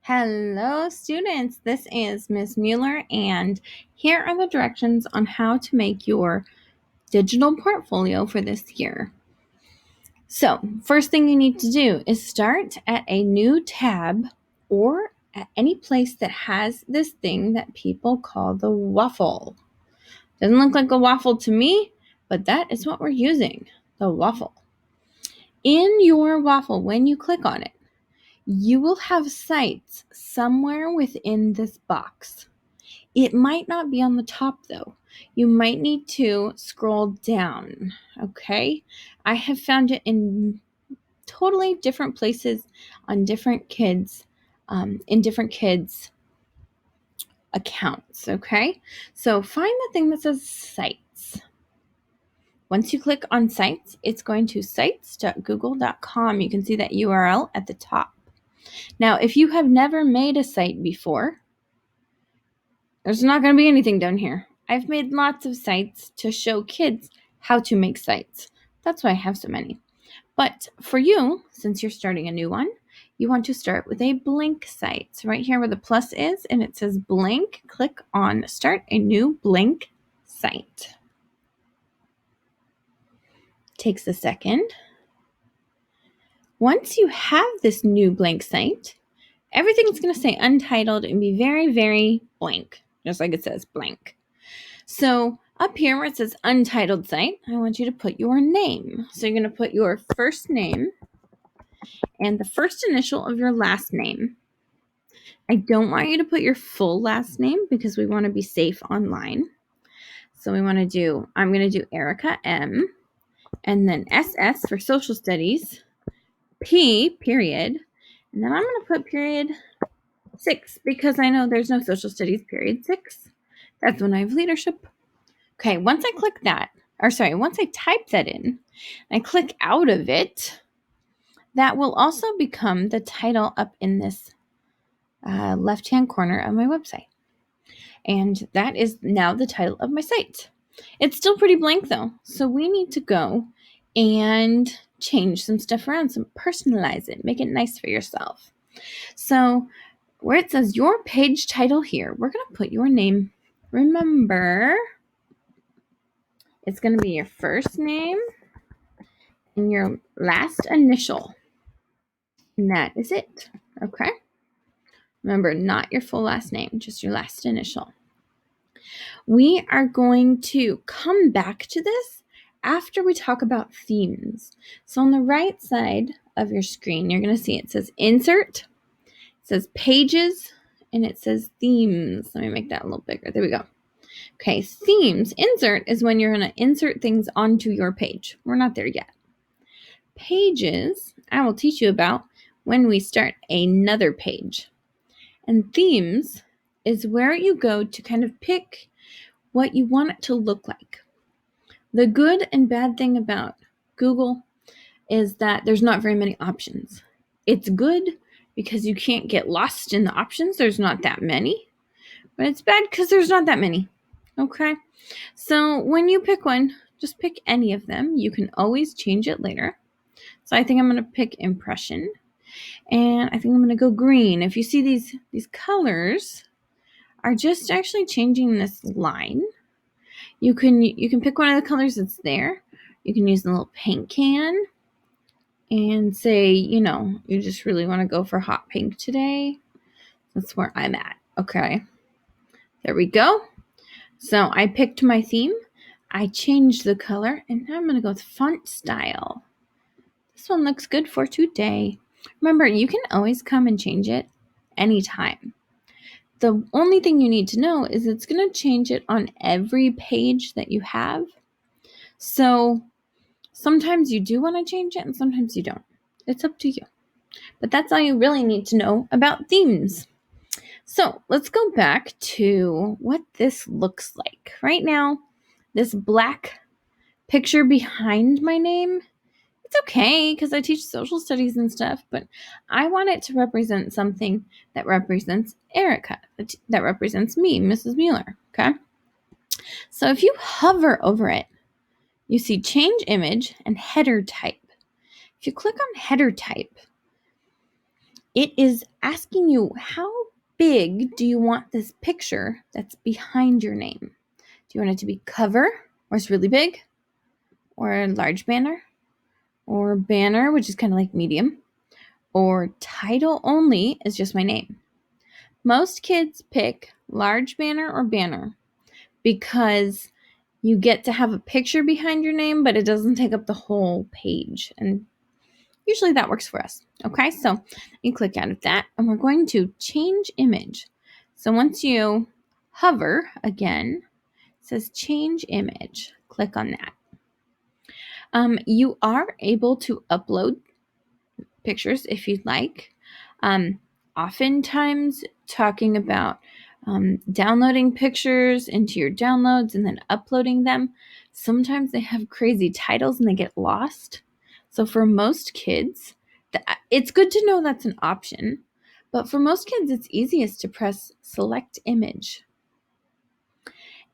Hello, students. This is Ms. Mueller, and here are the directions on how to make your digital portfolio for this year. So, first thing you need to do is start at a new tab or at any place that has this thing that people call the waffle. Doesn't look like a waffle to me, but that is what we're using, the waffle. In your waffle, when you click on it, you will have sites somewhere within this box. It might not be on the top though. You might need to scroll down, okay? I have found it in totally different places on different kids, in different kids' accounts, okay? So find the thing that says sites. Once you click on sites, it's going to sites.google.com. You can see that URL at the top. Now, if you have never made a site before, there's not going to be anything down here. I've made lots of sites to show kids how to make sites. That's why I have so many. But for you, since you're starting a new one, you want to start with a blank site. So right here where the plus is and it says blank, click on Start a New Blank Site. Takes a second. Once you have this new blank site, everything's going to say untitled and be very, very blank, just like it says blank. So up here where it says untitled site, I want you to put your name. So you're going to put your first name and the first initial of your last name. I don't want you to put your full last name because we want to be safe online. So I'm going to do Erica M, and then SS for social studies, P period, and then I'm going to put period 6 because I know there's no social studies period 6. That's when I have leadership. Okay, once I type that in, and I click out of it, that will also become the title up in this left-hand corner of my website. And that is now the title of my site. It's still pretty blank though, so we need to go and change some stuff around, personalize it, make it nice for yourself. So where it says your page title here, we're going to put your name. Remember, it's going to be your first name and your last initial. And that is it. Okay? Remember, not your full last name, just your last initial. We are going to come back to this after we talk about themes. So on the right side of your screen, you're going to see it says Insert, it says Pages, and it says Themes. Let me make that a little bigger. There we go. Okay, themes. Insert is when you're going to insert things onto your page. We're not there yet. Pages, I will teach you about when we start another page. And themes is where you go to kind of pick what you want it to look like. The good and bad thing about Google is that there's not very many options. It's good because you can't get lost in the options. There's not that many. But it's bad because there's not that many. Okay? So when you pick one, just pick any of them. You can always change it later. So I think I'm going to pick impression. And I think I'm going to go green. If you see these colors are just actually changing this line. You can pick one of the colors that's there. You can use the little paint can and say, you just really want to go for hot pink today. That's where I'm at. Okay. There we go. So I picked my theme. I changed the color, and now I'm going to go with font style. This one looks good for today. Remember, you can always come and change it anytime. The only thing you need to know is it's going to change it on every page that you have. So sometimes you do want to change it and sometimes you don't. It's up to you. But that's all you really need to know about themes. So let's go back to what this looks like. Right now, this black picture behind my name, it's okay because I teach social studies and stuff, but I want it to represent something that represents Erica, that represents me, Mrs. Mueller, okay? So if you hover over it, you see change image and header type. If you click on header type, it is asking you, how big do you want this picture that's behind your name? Do you want it to be cover, or it's really big, or a large banner, or banner, which is kind of like medium, or title only is just my name? Most kids pick large banner or banner because you get to have a picture behind your name, but it doesn't take up the whole page. And usually that works for us. Okay, so you click out of that, and we're going to change image. So once you hover again, it says change image. Click on that. You are able to upload pictures if you'd like. Oftentimes talking about downloading pictures into your downloads and then uploading them. Sometimes they have crazy titles and they get lost. So for most kids, it's good to know that's an option. But for most kids, it's easiest to press select image.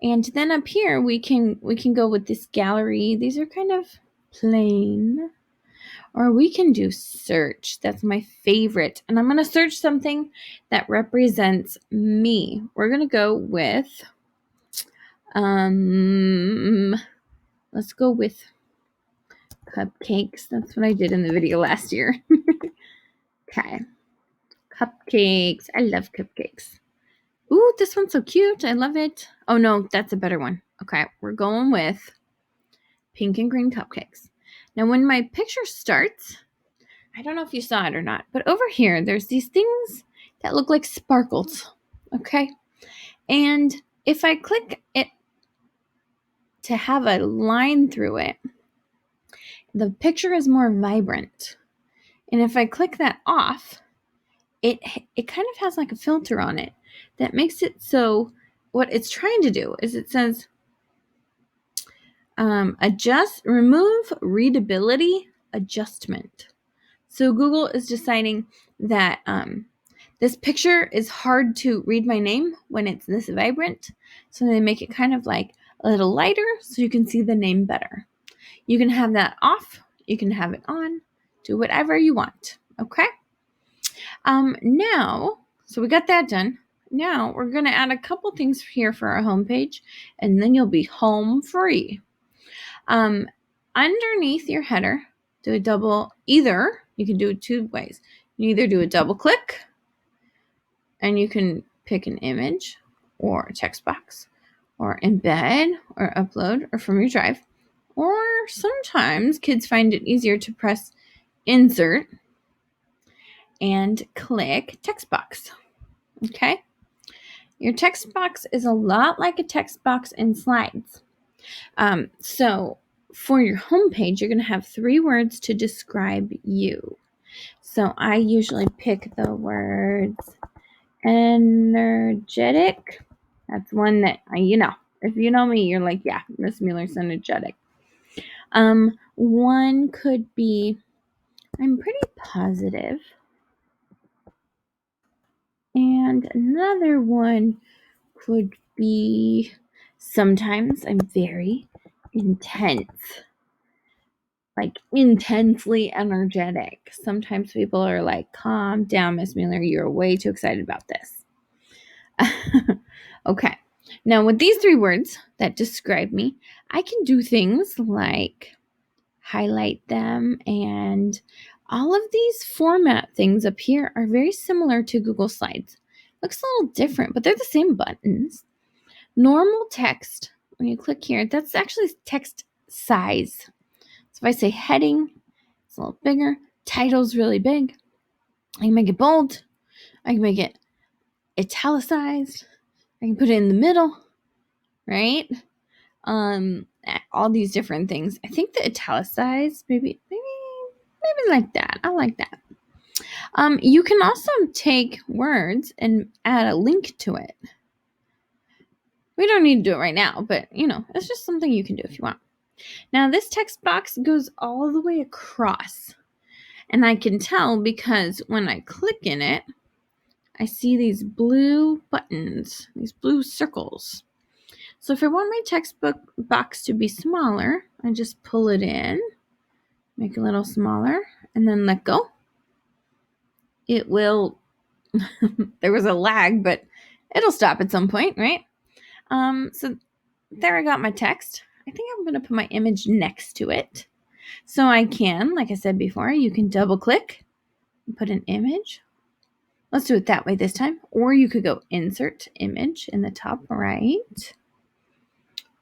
And then up here, we can go with this gallery. These are kind of plain. Or we can do search. That's my favorite. And I'm going to search something that represents me. We're going to go with, let's go with cupcakes. That's what I did in the video last year. Okay. Cupcakes. I love cupcakes. Ooh, this one's so cute. I love it. Oh, no, that's a better one. Okay, we're going with pink and green cupcakes. Now, when my picture starts, I don't know if you saw it or not, but over here, there's these things that look like sparkles, okay? And if I click it to have a line through it, the picture is more vibrant. And if I click that off, it kind of has like a filter on it that makes it so what it's trying to do is it says, remove readability adjustment. So Google is deciding that this picture is hard to read my name when it's this vibrant. So they make it kind of like a little lighter so you can see the name better. You can have that off. You can have it on. Do whatever you want. Okay? Now, so we got that done. Now we're going to add a couple things here for our homepage, and then you'll be home free. Underneath your header, do a double, either, you can do it two ways. You either do a double click, and you can pick an image or a text box or embed or upload or from your drive. Or sometimes kids find it easier to press insert and click text box. Okay? Your text box is a lot like a text box in slides. So for your homepage, you're going to have 3 words to describe you. So I usually pick the words energetic. That's one that, if you know me, you're like, yeah, Miss Mueller's energetic. One could be, I'm pretty positive. And another one could be, sometimes I'm very intense. Like intensely energetic. Sometimes people are like, calm down, Miss Mueller. You're way too excited about this. Okay. Now, with these 3 words that describe me, I can do things like highlight them, and all of these format things up here are very similar to Google Slides. Looks a little different, but they're the same buttons. Normal text, when you click here, that's actually text size. So if I say heading, it's a little bigger. Title's really big. I can make it bold. I can make it italicized. I can put it in the middle, right? All these different things. I think the italicized, maybe like that. I like that. You can also take words and add a link to it. We don't need to do it right now, but it's just something you can do if you want. Now, this text box goes all the way across, and I can tell because when I click in it, I see these blue buttons, these blue circles. So if I want my text box to be smaller, I just pull it in, make it a little smaller, and then let go. it will, there was a lag, but it'll stop at some point, right? So there I got my text. I think I'm going to put my image next to it. So I can, like I said before, you can double click and put an image. Let's do it that way this time. Or you could go insert image in the top right.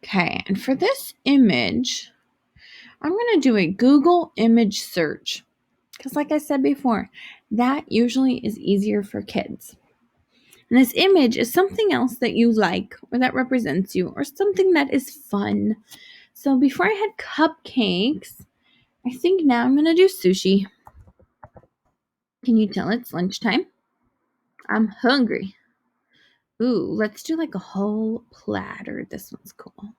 Okay, and for this image, I'm going to do a Google image search. Because like I said before, that usually is easier for kids. And this image is something else that you like or that represents you or something that is fun. So before I had cupcakes, I think now I'm going to do sushi. Can you tell it's lunchtime? I'm hungry. Ooh, let's do like a whole platter. This one's cool.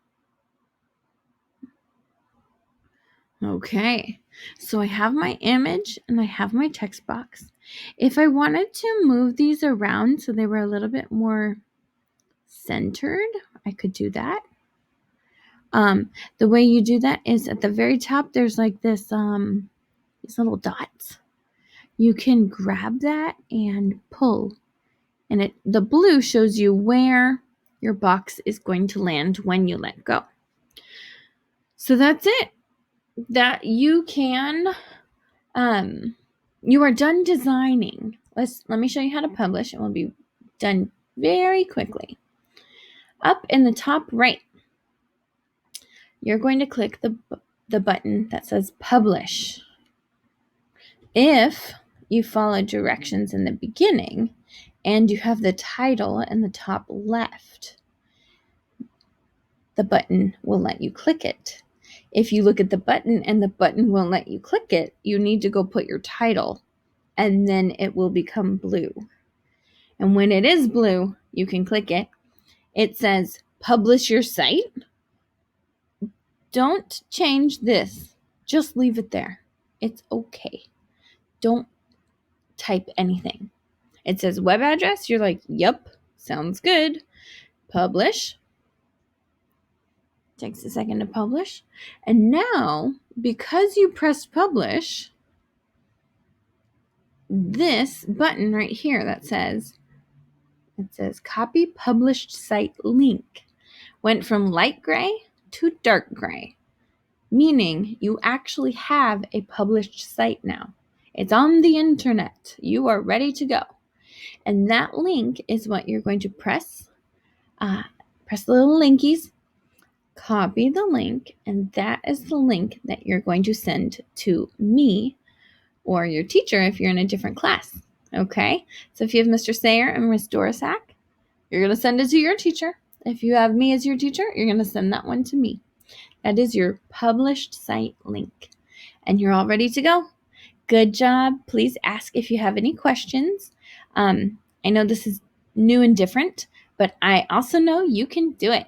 Okay, so I have my image and I have my text box. If I wanted to move these around so they were a little bit more centered, I could do that. The way you do that is at the very top, there's like this, these little dots. You can grab that and pull, and the blue shows you where your box is going to land when you let go. So that's it. That you can, you are done designing. Let me show you how to publish, and we'll be done very quickly. Up in the top right, you're going to click the button that says publish. If you follow directions in the beginning and you have the title in the top left, the button will let you click it. If you look at the button and the button won't let you click it, you need to go put your title and then it will become blue. And when it is blue, you can click it. It says publish your site. Don't change this. Just leave it there. It's okay. Don't type anything. It says web address. You're like, yep, sounds good. Publish. Takes a second to publish. And now, because you pressed publish, this button right here that says, it says copy published site link went from light gray to dark gray, meaning you actually have a published site now. It's on the internet. You are ready to go. And that link is what you're going to press. Press the little linkies, copy the link, and that is the link that you're going to send to me or your teacher if you're in a different class. Okay? So if you have Mr. Sayer and Miss Dorisak, you're going to send it to your teacher. If you have me as your teacher, you're going to send that one to me. That is your published site link. And you're all ready to go. Good job. Please ask if you have any questions. I know this is new and different, but I also know you can do it.